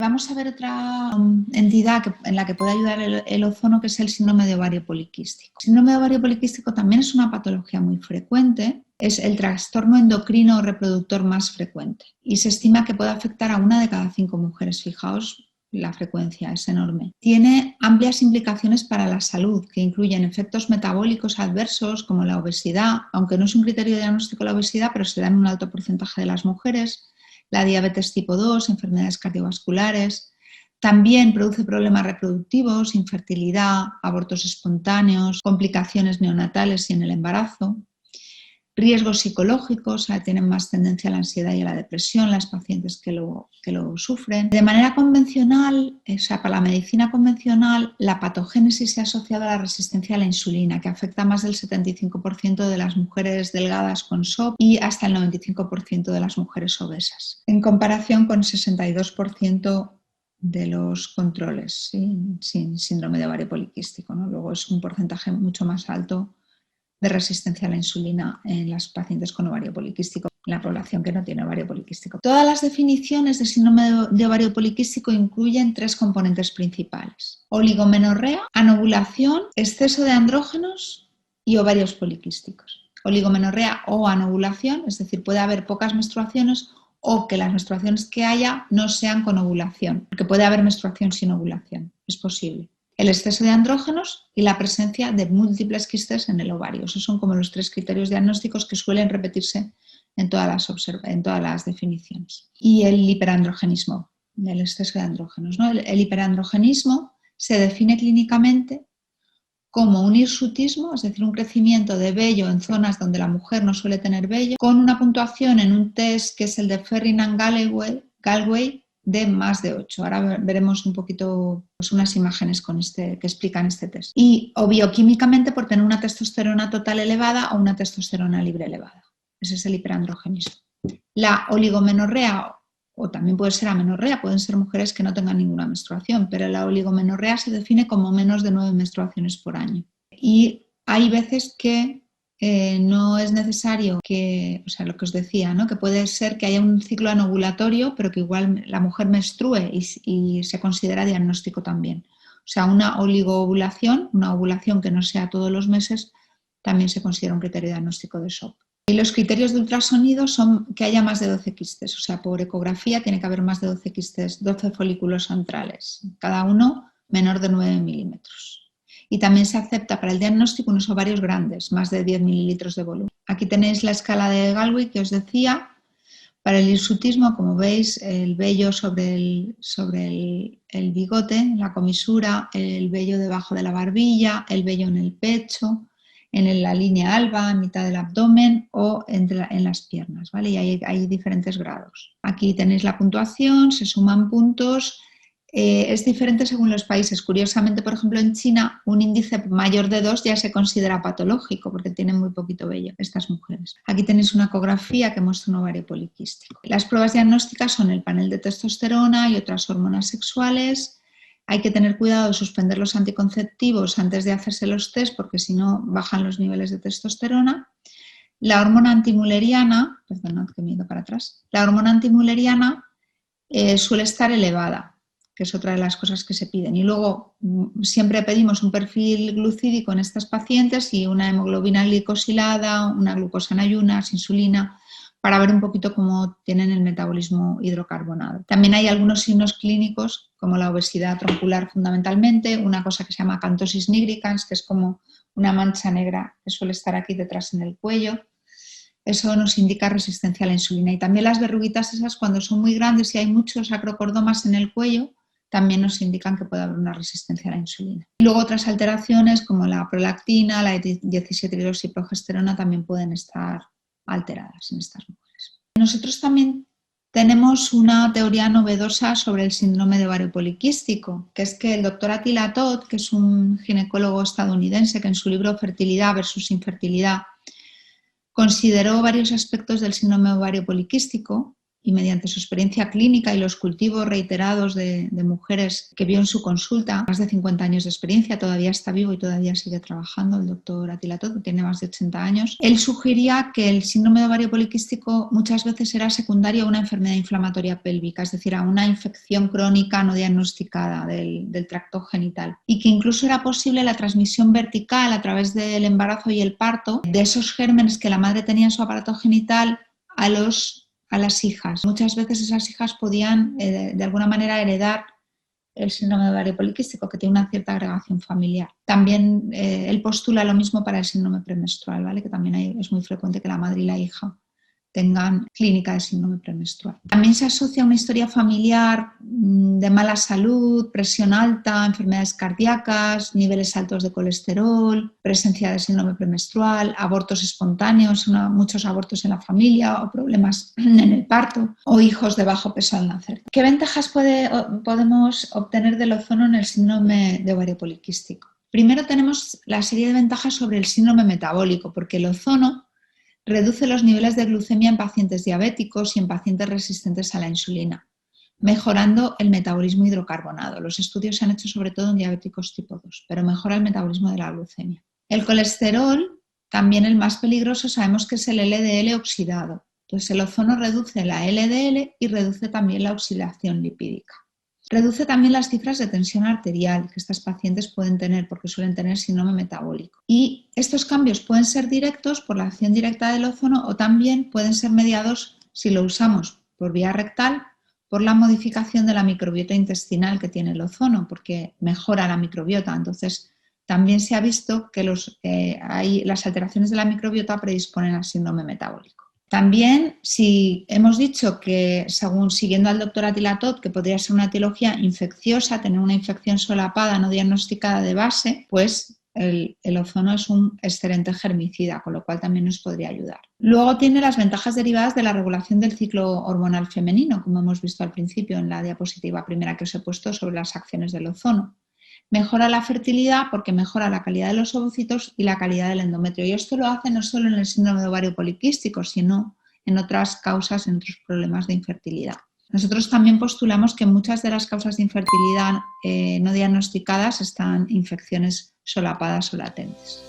Vamos a ver otra entidad en la que puede ayudar el ozono, que es el síndrome de ovario poliquístico. El síndrome de ovario poliquístico también es una patología muy frecuente, es el trastorno endocrino reproductor más frecuente y se estima que puede afectar a 1 de cada 5 mujeres. Fijaos, la frecuencia es enorme. Tiene amplias implicaciones para la salud, que incluyen efectos metabólicos adversos como la obesidad, aunque no es un criterio de diagnóstico la obesidad, pero se da en un alto porcentaje de las mujeres. La diabetes tipo 2, enfermedades cardiovasculares. También produce problemas reproductivos, infertilidad, abortos espontáneos, complicaciones neonatales y en el embarazo. Riesgos psicológicos, tienen más tendencia a la ansiedad y a la depresión las pacientes que lo sufren. De manera convencional, para la medicina convencional, la patogénesis se ha asociado a la resistencia a la insulina, que afecta a más del 75% de las mujeres delgadas con SOP y hasta el 95% de las mujeres obesas, en comparación con 62% de los controles sin síndrome de ovario poliquístico, ¿no? Luego es un porcentaje mucho más alto de resistencia a la insulina en las pacientes con ovario poliquístico, en la población que no tiene ovario poliquístico. Todas las definiciones de síndrome de ovario poliquístico incluyen 3 componentes principales: oligomenorrea, anovulación, exceso de andrógenos y ovarios poliquísticos. Oligomenorrea o anovulación, es decir, puede haber pocas menstruaciones o que las menstruaciones que haya no sean con ovulación, porque puede haber menstruación sin ovulación, es posible. El exceso de andrógenos y la presencia de múltiples quistes en el ovario. Esos son como los 3 criterios diagnósticos que suelen repetirse en todas las definiciones. Y el hiperandrogenismo, el exceso de andrógenos, ¿no? El hiperandrogenismo se define clínicamente como un hirsutismo, es decir, un crecimiento de vello en zonas donde la mujer no suele tener vello, con una puntuación en un test que es el de Ferrinan-Galway de más de 8. Ahora veremos un poquito unas imágenes que explican este test. O bioquímicamente por tener una testosterona total elevada o una testosterona libre elevada. Ese es el hiperandrogenismo. La oligomenorrea, o también puede ser amenorrea, pueden ser mujeres que no tengan ninguna menstruación, pero la oligomenorrea se define como menos de 9 menstruaciones por año. Y hay veces que no es necesario lo que os decía, ¿no? Que puede ser que haya un ciclo anovulatorio, pero que igual la mujer menstrue y se considera diagnóstico también. O sea, una oligoovulación, una ovulación que no sea todos los meses, también se considera un criterio diagnóstico de SOP. Y los criterios de ultrasonido son que haya más de 12 quistes, o sea, por ecografía tiene que haber más de 12 quistes, 12 folículos antrales, cada uno menor de 9 milímetros. Y también se acepta para el diagnóstico unos ovarios grandes, más de 10 mililitros de volumen. Aquí tenéis la escala de Galway que os decía. Para el hirsutismo, como veis, el vello sobre el bigote, la comisura, el vello debajo de la barbilla, el vello en el pecho, en la línea alba, en mitad del abdomen o en las piernas, ¿vale? Y hay diferentes grados. Aquí tenéis la puntuación, se suman puntos. Es diferente según los países. Curiosamente, por ejemplo, en China, un índice mayor de 2 ya se considera patológico porque tienen muy poquito vello estas mujeres. Aquí tenéis una ecografía que muestra un ovario poliquístico. Las pruebas diagnósticas son el panel de testosterona y otras hormonas sexuales. Hay que tener cuidado de suspender los anticonceptivos antes de hacerse los test porque si no bajan los niveles de testosterona. La hormona antimülleriana, perdonad que me he ido para atrás, la hormona antimülleriana suele estar elevada, que es otra de las cosas que se piden. Y luego siempre pedimos un perfil glucídico en estas pacientes y una hemoglobina glicosilada, una glucosa en ayunas, insulina, para ver un poquito cómo tienen el metabolismo hidrocarbonado. También hay algunos signos clínicos, como la obesidad troncular fundamentalmente, una cosa que se llama acantosis nigricans, que es como una mancha negra que suele estar aquí detrás en el cuello. Eso nos indica resistencia a la insulina. Y también las verruguitas esas, cuando son muy grandes y hay muchos acrocordomas en el cuello, también nos indican que puede haber una resistencia a la insulina. Y luego otras alteraciones como la prolactina, la 17-hidroxiprogesterona también pueden estar alteradas en estas mujeres. Nosotros también tenemos una teoría novedosa sobre el síndrome de ovario poliquístico, que es que el doctor Attila Todd, que es un ginecólogo estadounidense que en su libro Fertilidad versus Infertilidad consideró varios aspectos del síndrome de ovario poliquístico y mediante su experiencia clínica y los cultivos reiterados de mujeres que vio en su consulta, más de 50 años de experiencia, todavía está vivo y todavía sigue trabajando, el doctor Attila Toth, que tiene más de 80 años, él sugería que el síndrome de ovario poliquístico muchas veces era secundario a una enfermedad inflamatoria pélvica, es decir, a una infección crónica no diagnosticada del tracto genital, y que incluso era posible la transmisión vertical a través del embarazo y el parto de esos gérmenes que la madre tenía en su aparato genital a las hijas. Muchas veces esas hijas podían de alguna manera heredar el síndrome de ovario poliquístico, que tiene una cierta agregación familiar. También él postula lo mismo para el síndrome premenstrual, ¿vale? Que también es muy frecuente que la madre y la hija tengan clínica de síndrome premenstrual. También se asocia a una historia familiar de mala salud, presión alta, enfermedades cardíacas, niveles altos de colesterol, presencia de síndrome premenstrual, abortos espontáneos, muchos abortos en la familia o problemas en el parto o hijos de bajo peso al nacer. ¿Qué ventajas podemos obtener del ozono en el síndrome de ovario poliquístico? Primero tenemos la serie de ventajas sobre el síndrome metabólico, porque el ozono reduce los niveles de glucemia en pacientes diabéticos y en pacientes resistentes a la insulina, mejorando el metabolismo hidrocarbonado. Los estudios se han hecho sobre todo en diabéticos tipo 2, pero mejora el metabolismo de la glucemia. El colesterol, también el más peligroso, sabemos que es el LDL oxidado. Entonces el ozono reduce la LDL y reduce también la oxidación lipídica. Reduce también las cifras de tensión arterial que estas pacientes pueden tener porque suelen tener síndrome metabólico. Y estos cambios pueden ser directos por la acción directa del ozono o también pueden ser mediados, si lo usamos por vía rectal, por la modificación de la microbiota intestinal que tiene el ozono, porque mejora la microbiota. Entonces, también se ha visto que las alteraciones de la microbiota predisponen al síndrome metabólico. También, si hemos dicho que, siguiendo al doctor Attila Toth, que podría ser una etiología infecciosa, tener una infección solapada no diagnosticada de base, pues el ozono es un excelente germicida, con lo cual también nos podría ayudar. Luego tiene las ventajas derivadas de la regulación del ciclo hormonal femenino, como hemos visto al principio en la diapositiva primera que os he puesto sobre las acciones del ozono. Mejora la fertilidad porque mejora la calidad de los ovocitos y la calidad del endometrio. Y esto lo hace no solo en el síndrome de ovario poliquístico, sino en otras causas, en otros problemas de infertilidad. Nosotros también postulamos que muchas de las causas de infertilidad no diagnosticadas están infecciones solapadas o latentes.